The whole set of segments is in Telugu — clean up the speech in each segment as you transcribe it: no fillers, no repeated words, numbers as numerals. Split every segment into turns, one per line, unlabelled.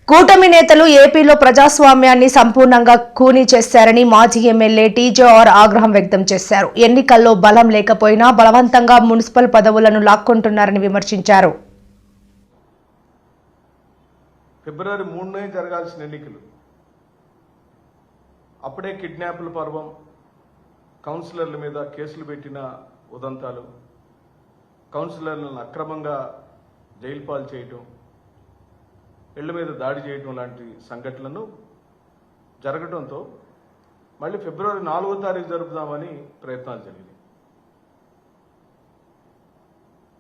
కూటమి నేతలు ఏపీలో ప్రజాస్వామ్యాన్ని సంపూర్ణంగా ఖూనీ చేశారని మాజీ ఎమ్మెల్యే టీజేఆర్ ఆగ్రహం వ్యక్తం చేశారు. ఎన్నికల్లో బలం లేకపోయినా బలవంతంగా మున్సిపల్ పదవులను లాక్కుంటున్నారని విమర్శించారు.
ఫిబ్రవరి 3నే జరగాల్సిన ఎన్నికలు అప్పుడే కిడ్నాప్ల పర్వం, కౌన్సిలర్ల మీద కేసులు పెట్టిన ఉదంతాలు, కౌన్సిలర్లను అక్రమంగా జైలు పాలు చేయటం, ఇళ్ల మీద దాడి చేయడం లాంటి సంఘటనలు జరగడంతో మళ్ళీ ఫిబ్రవరి 4వ తారీఖు జరుపుదామని ప్రయత్నాలు జరిగినాయి.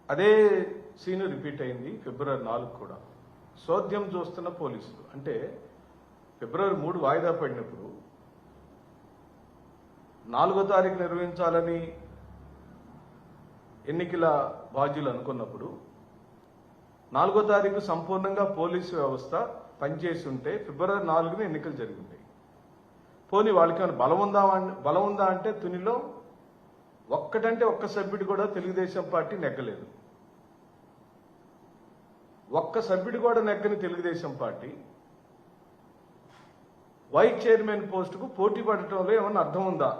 అదే సీను రిపీట్ అయింది ఫిబ్రవరి 4 కూడా. సోద్యం చూస్తున్న పోలీసులు అంటే ఫిబ్రవరి 3 వాయిదా పడినప్పుడు 4వ తారీఖు నిర్వహించాలని ఎన్నికల బాధ్యులు అనుకున్నప్పుడు 4వ తారీఖు సంపూర్ణంగా పోలీసు వ్యవస్థ పనిచేసి ఉంటే ఫిబ్రవరి 4న ఎన్నికలు జరిగి ఉంటాయి. పోనీ వాళ్ళకి బలం ఉందా అంటే తునిలో ఒక్క సభ్యుడు కూడా తెలుగుదేశం పార్టీ నెగ్గలేదు. ఒక్క సభ్యుడు కూడా నెగ్గని తెలుగుదేశం పార్టీ వైస్ చైర్మన్ పోస్టుకు పోటీ పడటంలో ఏమన్నా అర్థం ఉందా?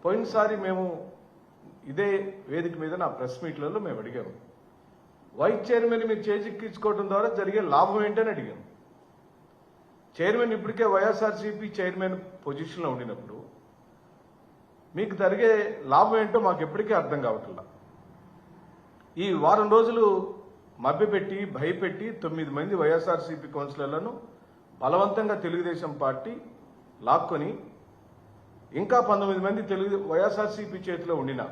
పోయినసారి మేము ఇదే వేదిక మీద నా ప్రెస్ మీట్లలో మేము అడిగాము, వైస్ చైర్మన్ మీరు చేజిక్కించుకోవడం ద్వారా జరిగే లాభం ఏంటని అడిగాం. చైర్మన్ ఇప్పటికే వైఎస్ఆర్సీపీ చైర్మన్ పొజిషన్లో ఉండినప్పుడు మీకు జరిగే లాభం ఏంటో మాకు ఎప్పటికీ అర్థం కావట్లా. ఈ వారం రోజులు మభ్యపెట్టి భయపెట్టి 9 మంది వైఎస్ఆర్సీపీ కౌన్సిలర్లను బలవంతంగా తెలుగుదేశం పార్టీ లాక్కొని ఇంకా 19 మంది వైఎస్ఆర్సీపీ చేతిలో ఉండిన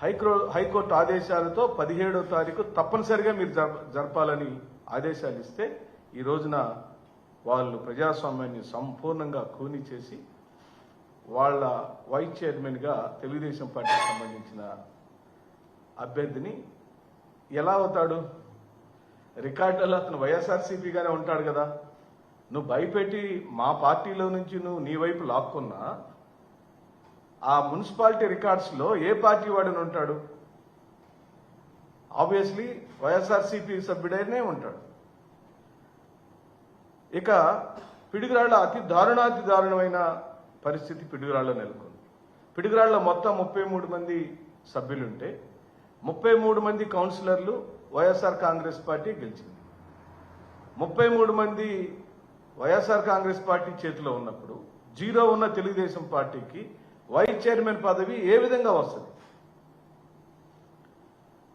హైకోర్టు ఆదేశాలతో 17వ తారీఖు తప్పనిసరిగా మీరు జరపాలని ఆదేశాలు ఇస్తే ఈ రోజున వాళ్ళు ప్రజాస్వామ్యాన్ని సంపూర్ణంగా ఖూనీ చేసి వాళ్ళ వైస్ చైర్మన్గా తెలుగుదేశం పార్టీకి సంబంధించిన అభ్యర్థిని ఎలా అవుతాడు? రికార్డులలో అతను వైఎస్ఆర్సీపీగానే ఉంటాడు కదా. నువ్వు భయపెట్టి మా పార్టీలో నుంచి నువ్వు నీ వైపు లాక్కున్నా ఆ మున్సిపాలిటీ రికార్డ్స్లో ఏ పార్టీ వాడని ఉంటాడు? ఆబ్వియస్లీ వైఎస్ఆర్సీపీ సభ్యుడైనే ఉంటాడు. ఇక పిడుగురాళ్ల అతి దారుణమైన పరిస్థితి పిడుగురాళ్ల నెలకొంది. పిడుగురాళ్ల మొత్తం 33 మంది సభ్యులుంటే 33 మంది కౌన్సిలర్లు వైఎస్ఆర్ కాంగ్రెస్ పార్టీ గెలిచింది. 33 మంది వైఎస్ఆర్ కాంగ్రెస్ పార్టీ చేతిలో ఉన్నప్పుడు 0 ఉన్న తెలుగుదేశం పార్టీకి వైస్ చైర్మన్ పదవి ఏ విధంగా వస్తుంది?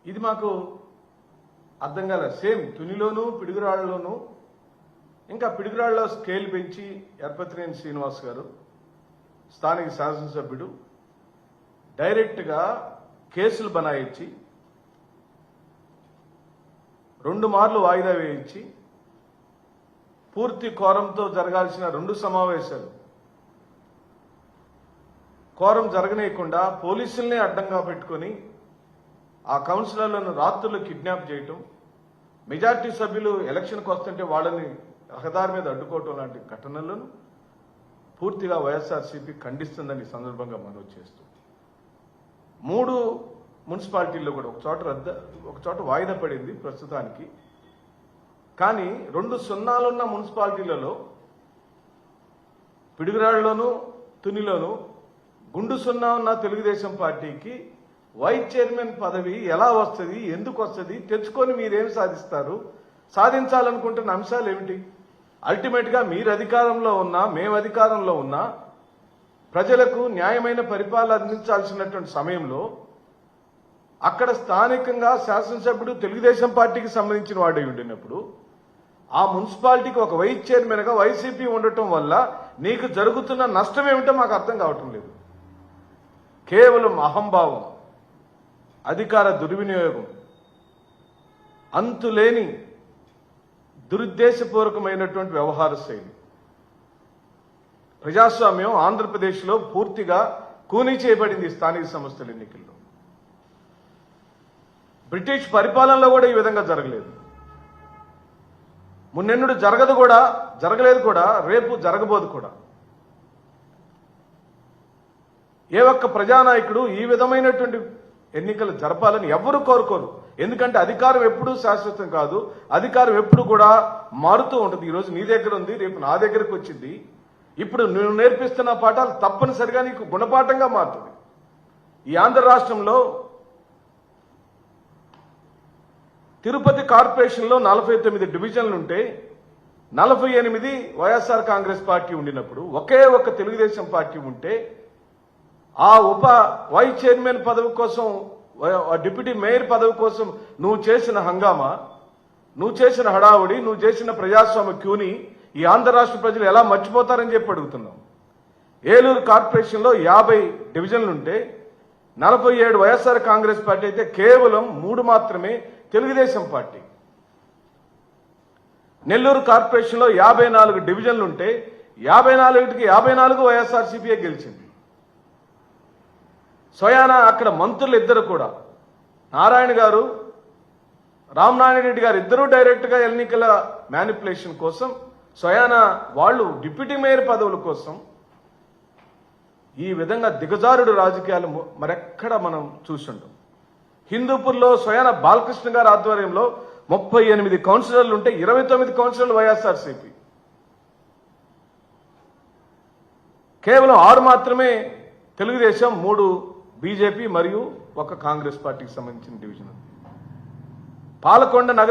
ఇది మాకు అర్థం కాలేదు. సేమ్ తునిలోనూ పిడుగురాళ్లలోనూ ఇంకా పిడుగురాళ్లలో స్కేల్ పెంచి ఎర్పతినేని శ్రీనివాస్ గారు స్థానిక శాసనసభ్యుడు డైరెక్ట్గా కేసులు బనాయించి 2 మార్లు వాయిదా వేయించి పూర్తి కోరంతో జరగాల్సిన 2 సమావేశాలు కోరం జరగనీయకుండా పోలీసుల్ని అడ్డంగా పెట్టుకొని ఆ కౌన్సిలర్లను రాత్రులు కిడ్నాప్ చేయటం, మెజార్టీ సభ్యులు ఎలక్షన్కి వస్తుంటే వాళ్ళని రహదారి మీద అడ్డుకోవటం లాంటి ఘటనలను పూర్తిగా వైఎస్ఆర్సీపీ ఖండిస్తుందని సందర్భంగా మనవి చేస్తూ 3 మున్సిపాలిటీల్లో కూడా ఒక చోట వాయిదా పడింది ప్రస్తుతానికి. కానీ 2 సున్నాలున్న మున్సిపాలిటీలలో పిడుగురాళ్లలోనూ తునిలోనూ గుండు 0 ఉన్న తెలుగుదేశం పార్టీకి వైస్ చైర్మన్ పదవి ఎలా వస్తుంది, ఎందుకు వస్తుంది, తెచ్చుకొని మీరేం సాధిస్తారు, సాధించాలనుకుంటున్న అంశాలు ఏమిటి? అల్టిమేట్గా మీరు అధికారంలో ఉన్నా మేము అధికారంలో ఉన్నా ప్రజలకు న్యాయమైన పరిపాలన అందించాల్సినటువంటి సమయంలో అక్కడ స్థానికంగా శాసనసభ్యుడు తెలుగుదేశం పార్టీకి సంబంధించిన వాడై ఉండినప్పుడు ఆ మున్సిపాలిటీకి ఒక వైస్ చైర్మన్గా వైసీపీ ఉండటం వల్ల నీకు జరుగుతున్న నష్టం ఏమిటో మాకు అర్థం కావటం లేదు. కేవలం అహంభావం, అధికార దుర్వినియోగం, అంతులేని దురుద్దేశపూర్వకమైనటువంటి వ్యవహార శైలి. ప్రజాస్వామ్యం ఆంధ్రప్రదేశ్లో పూర్తిగా ఖూనీ చేయబడింది. స్థానిక సంస్థల ఎన్నికల్లో బ్రిటిష్ పరిపాలనలో కూడా ఈ విధంగా జరగలేదు. మున్నెన్నడు జరగలేదు కూడా, రేపు జరగబోదు కూడా. ఏ ఒక్క ప్రజానాయకుడు ఈ విధమైనటువంటి ఎన్నికలు జరపాలని ఎవరు కోరుకోరు. ఎందుకంటే అధికారం ఎప్పుడూ శాశ్వతం కాదు, అధికారం ఎప్పుడు కూడా మారుతూ ఉంటుంది. ఈరోజు నీ దగ్గర ఉంది, రేపు నా దగ్గరకు వచ్చింది. ఇప్పుడు నువ్వు నేర్పిస్తున్న పాఠాలు తప్పనిసరిగా నీకు గుణపాఠంగా మారుతుంది. ఈ ఆంధ్ర రాష్ట్రంలో తిరుపతి కార్పొరేషన్లో 49 డివిజన్లుంటే 48 వైఎస్ఆర్ కాంగ్రెస్ పార్టీ ఉండినప్పుడు ఒకే ఒక్క తెలుగుదేశం పార్టీ ఉంటే ఆ వైస్ చైర్మన్ పదవి కోసం, డిప్యూటీ మేయర్ పదవి కోసం నువ్వు చేసిన హంగామా, నువ్వు చేసిన హడావుడి, నువ్వు చేసిన ప్రజాస్వామ్య క్యూని ఈ ఆంధ్ర రాష్ట్ర ప్రజలు ఎలా మర్చిపోతారని చెప్పి అడుగుతున్నాం. ఏలూరు కార్పొరేషన్లో 50 డివిజన్లుంటే 47 వైఎస్ఆర్ కాంగ్రెస్ పార్టీ అయితే కేవలం 3 మాత్రమే తెలుగుదేశం పార్టీ. నెల్లూరు కార్పొరేషన్లో 54 డివిజన్లుంటే 54కి 54 వైఎస్ఆర్సీపీఏ గెలిచింది. స్వయానా అక్కడ మంత్రులు ఇద్దరు కూడా, నారాయణ గారు, రామనారాయణ రెడ్డి గారు ఇద్దరూ డైరెక్ట్గా ఎన్నికల మ్యానిపులేషన్ కోసం, స్వయానా వాళ్ళు డిప్యూటీ మేయర్ పదవుల కోసం ఈ విధంగా దిగజారుడు రాజకీయాలు మరెక్కడ మనం చూస్తుంటాం. హిందూపూర్లో స్వయానా బాలకృష్ణ గారి ఆధ్వర్యంలో 38 కౌన్సిలర్లు ఉంటే 29 కౌన్సిలర్లు వైఎస్ఆర్సీపీ, కేవలం 6 మాత్రమే తెలుగుదేశం, 3 బీజేపీ మరియు 1 కాంగ్రెస్ పార్టీకి సంబంధించిన డివిజన్. పాలకొండ నగర